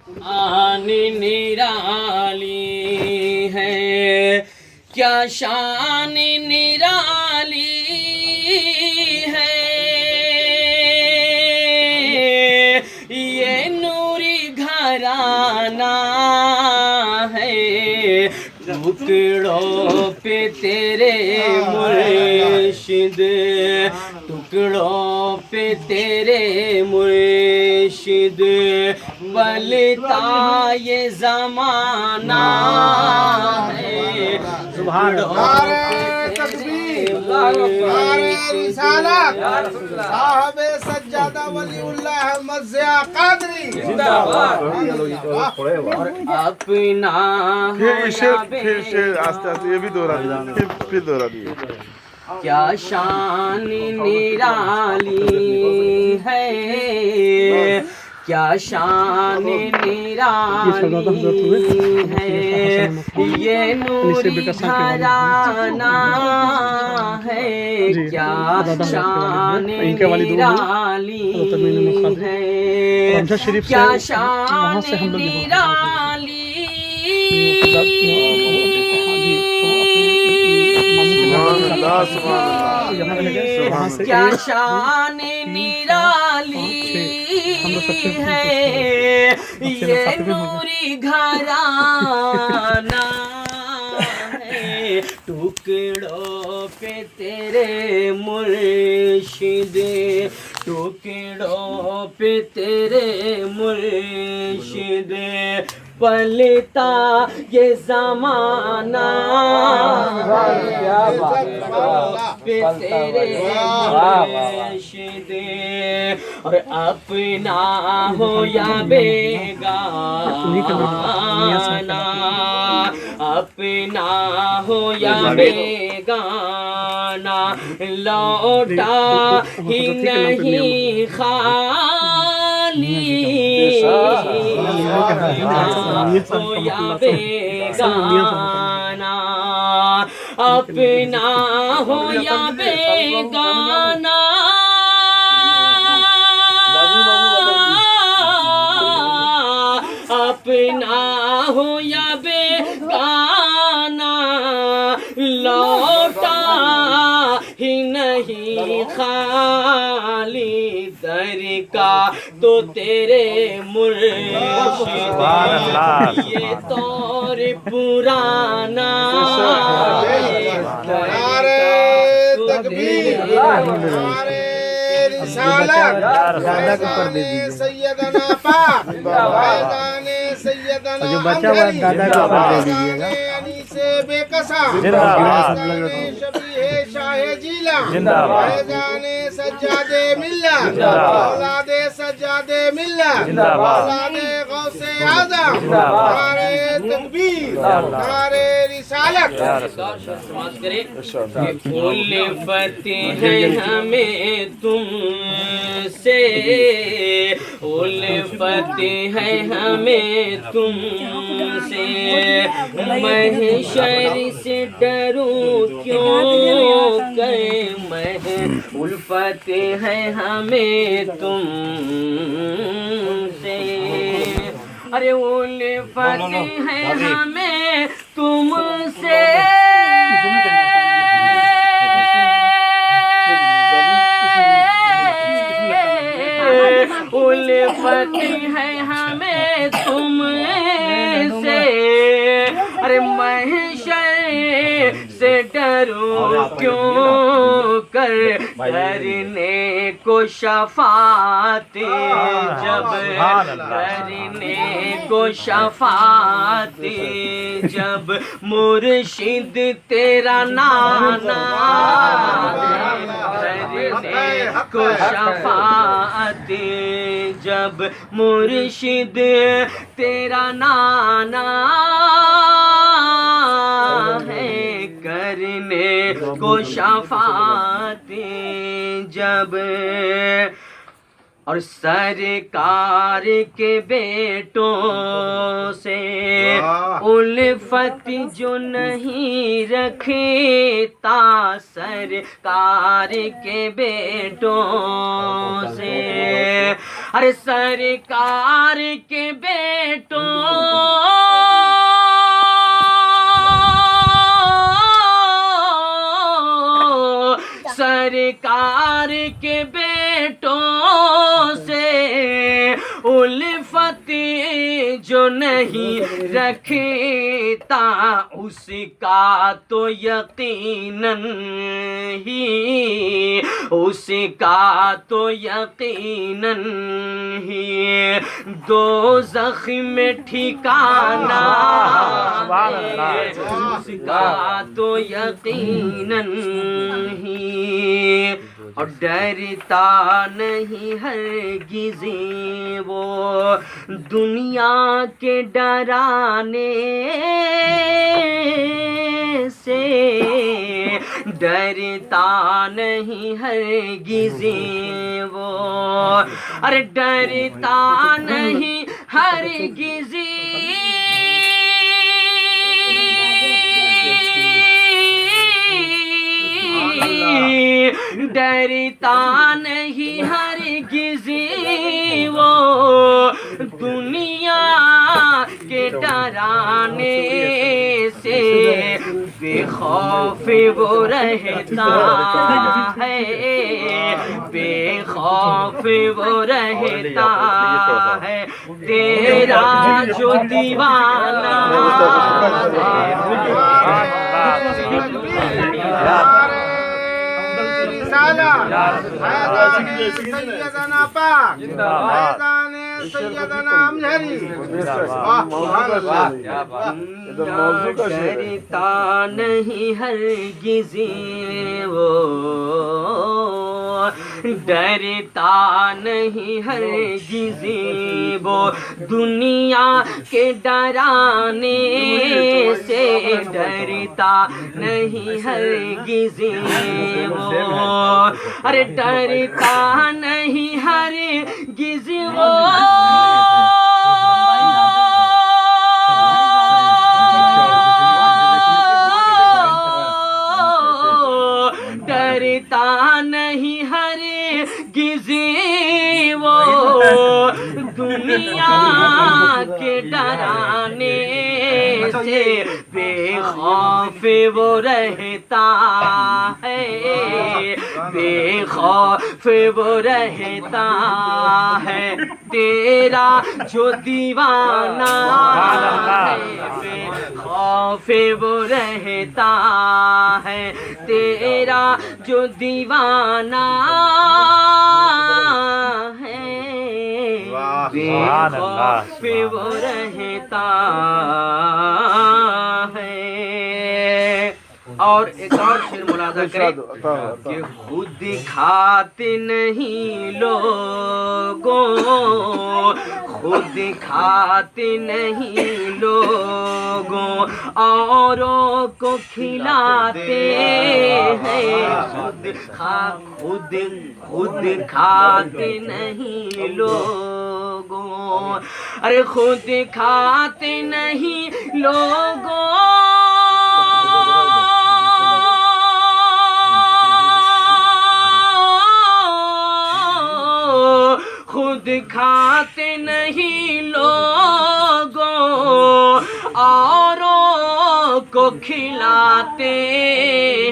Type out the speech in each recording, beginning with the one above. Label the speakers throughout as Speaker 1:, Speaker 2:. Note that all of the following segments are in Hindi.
Speaker 1: शान निराली है, क्या शान निराली है, ये नूरी घराना है, टुकड़ों पे तेरे मुर्शिद, टुकड़ों पे तेरे मुर्शिद, बलता ये जमाना है,
Speaker 2: साहबे सज्जादा वलीउल्लाह मज़्ज़ा कादरी जिंदाबाद।
Speaker 1: अपना
Speaker 3: फिर आस्ते आस्ते ये भी दोहरा दिया, फिर दोहरा दिया।
Speaker 1: क्या शान निराली है, क्या शान निराली है, ये नूरी घराना है, क्या शान निराली है, क्या शान निराली, क्या शान निराली है, ये नूरी घराना है, टुकड़ों पे तेरे मुर्शिद, टुकड़ों पे तेरे मुर्शिद, पलता ये जमाना पे तेरे मुर्शिद, और अपना हो या बेगाना, अपना हो या बेगाना, लौटा ही नहीं खाली, हो या बेगाना, अपना हो या बेगाना, अपना हो या बेगाना, लौटा ही नहीं खाली, दर का तो तेरे मुर्शिद, ये तौर पुराना,
Speaker 2: सैयदना पाक फैज़ाने सैयदना जो बचा हुआ दादा को कर दे दीजिएगा, से बेकसा शबीहे शाहे जीला, फैज़ाने सज्जादे मिल्ला, औलादे सज्जादे मिल्ला, औलादे गौसे आज़म, नारे तकबीर, नारे रिसालत।
Speaker 1: उल्फत है हमें तुमसे, उल्फत है हमें तुमसे, महशर से डरूं क्यों कर मैं, उल्फत है हमें तुमसे, अरे उल्फत है हमें तुमसे, उल्फत है हमें तुमसे, अरे महशर से डरूं क्यों कर, करने को शफात जब, करने को शफात जब, मुर्शिद तेरा नाना, करने को शफात जब, मुर्शिद तेरा नाना है, करने को शफात जब, और सरकार के बेटों से उल्फत जो नहीं रखता, सरकार के बेटों से अरे सरकार के बेटों सरकार के बेटों से उल्फत जो नहीं रखता उसका तो यकीनन ही उसका तो यकीनन ही दोज़ख में ठिकाना है उसका तो यकीनन ही और डरता नहीं हरगिज़ वो दुनिया के डराने से डरता नहीं हरगिज़ वो अरे डरता नहीं हरगिज़ डरता नहीं हरगिज़ वो दुनिया के डराने से बेखौफ वो रहता है बेखौफ वो रहता है तेरा जो दीवाना
Speaker 2: सैयदना पाक फैज़ान सैयदना अमजरी
Speaker 1: डरता नहीं हरगिज़ वो डरता नहीं हरगिज़ वो दुनिया के डराने से डरता नहीं हरगिज़ वो अरे डरता नहीं हरगिज़ वो डरता नहीं हरगिज़ वो दुनिया के डराने से बेखौफ वो रहता है बेखौफ वो रहता है तेरा जो दीवाना है बेखौफ वो रहता है तेरा जो दीवाना है बेखौफ वो रहता है। और एक और शेर मुलाजा करें कि खुद खाते नहीं लोगों खुद खाते नहीं लोगों औरों को खिलाते हैं खुद खाते नहीं लोगों अरे खुद खाते नहीं लोगों खुद खाते नहीं लोगों औरों को खिलाते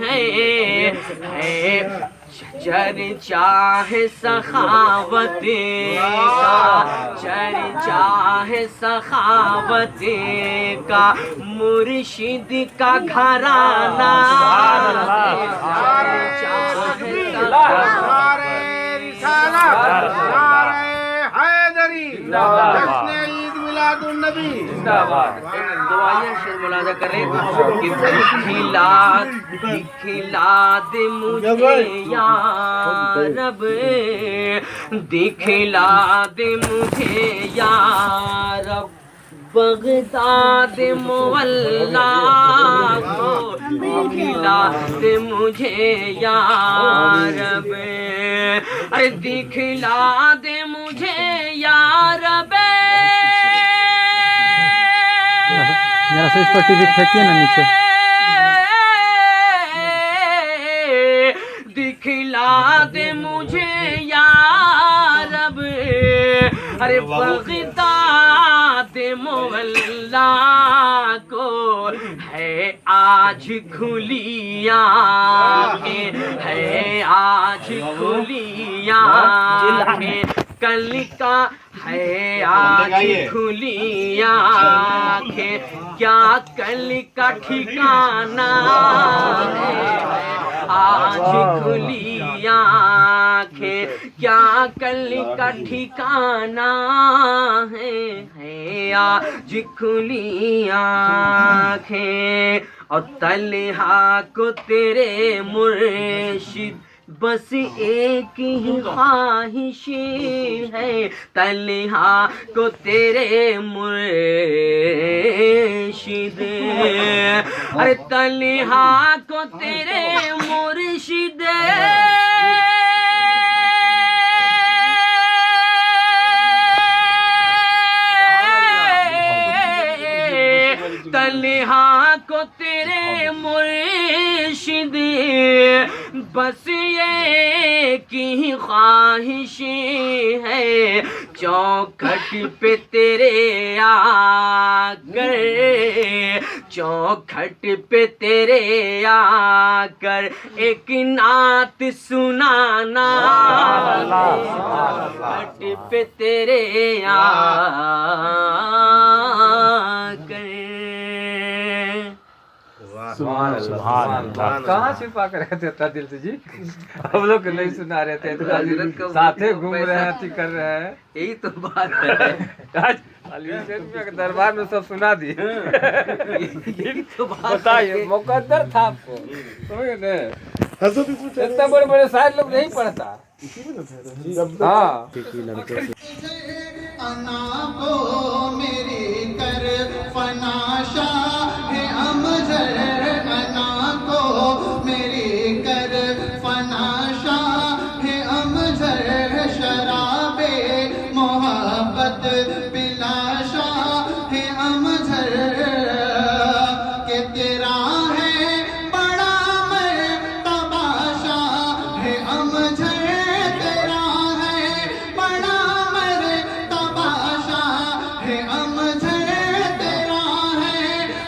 Speaker 1: हैं चर्चा है सखावत का चर्चा है सखावत का मुर्शिद का घराना मुलाजा करें कि दिखला दे मुझे या रब दिखला दे मुझे या रब बगदाद मुअल्ला को दिखला दे मुझे या रब अरे दिखला दे मुझे या रब
Speaker 4: जरा से इस पर टीवी फेंकिए ना नीचे
Speaker 1: दिखला दे मुझे या रब अरे बगदाद मुअल्ला को है आज खुली आँखें, है आज खुली आँखें, कल का है आज खुली आँखें, क्या कल का ठिकाना है आज खुली आँखें, क्या कल का ठिकाना है आज खुली आँखें। और तलहा को तेरे मुर्शिद बस एक ही ख्वाहिश है, तलहा को तेरे मुर्शिद, अरे तलहा को तेरे मुर्शिद, तलहा को तेरे मुर्शिद बस ये की ख्वाहिश है, चौखट पे तेरे आकर, चौखट पे तेरे आकर एक नात सुनाना, चौखट पे तेरे आकर।
Speaker 5: कहाँ छिपा कर रहते इतना दिल से जी? हम लोग नहीं सुना रहे थे, साथे घूम रहे हैं, अति कर रहे हैं,
Speaker 1: यही तो बात है।
Speaker 5: आज के दरबार में सब सुना दिए।
Speaker 1: तो
Speaker 5: बताइए मुकद्दर था आपको, इतना बड़े बड़े शायर लोग नहीं पढ़ता। हाँ
Speaker 2: अना को मेरी कर फनाशा है अमजर, अना को मेरी कर फनाशा है अमजर, शराबे मोहब्बत पिलाशा है अमजर, के तेरा है बड़ा मर्तबाशा है अमजर, तेरा है बड़ा मर्तबाशा है अमजर, तेरा है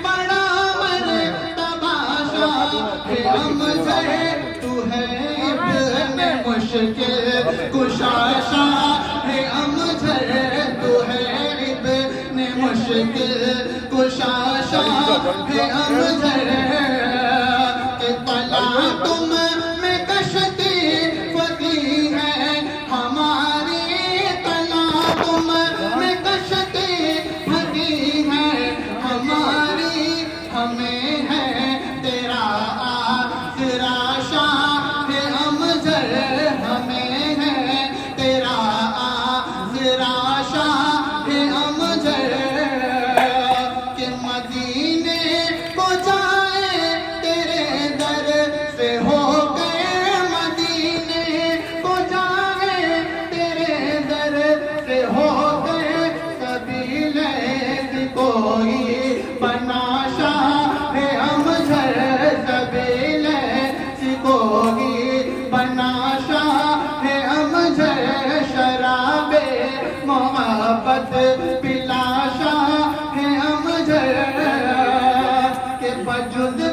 Speaker 2: बड़ा मर्तबाशा है अमजर, तू है इब्ने मुश्किल कुशाशा है अमजर, तू है इब्ने मुश्किल कुशाशा है अमजर, के तला तुम